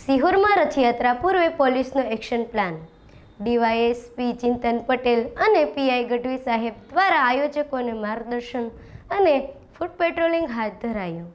સિહોરમાં રથયાત્રા પૂર્વે પોલીસનો action plan. DYSP ચિંતન પટેલ અને પીઆઈ ગઢવી સાહેબ દ્વારા આયોજકોને માર્ગદર્શન અને ફૂટ પેટ્રોલિંગ હાથ ધરાયું।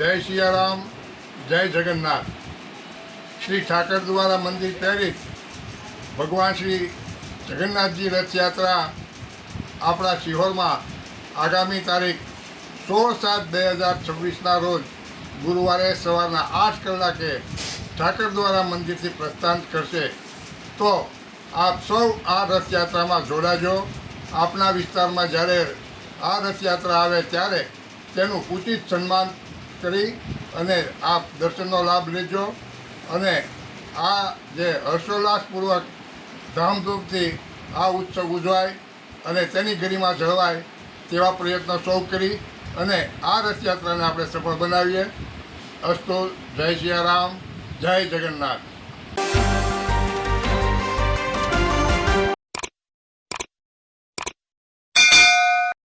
जय सियाराम, जय जगन्नाथ। श्री ठाकर द्वारा मंदिर प्रेरित भगवान श्री जगन्नाथजी रथ यात्रा अपना सीहोर में आगामी तारीख 16/7/2026 रोज गुरुवार सवारना 8 कलाके ठाकर द्वारा मंदिर से प्रस्थान करशे। तो आप सौ आ रथ यात्रा में जोड़ाजो। आपना विस्तार में जयरे आ रथ यात्रा आवे त्यारे तेनु उचित सन्मान करी अने आप दर्शननो लाभ लेजो अने आ जे हर्षोल्लासपूर्वक धामधूमथी आ उत्सव उजवाय अने तेनी गरिमा जळवाय तेवा प्रयत्न सौ करी अने आ रथ यात्राने आपणे सफल बनावीए। अस्तु। जय सियाराम, जय जगन्नाथ।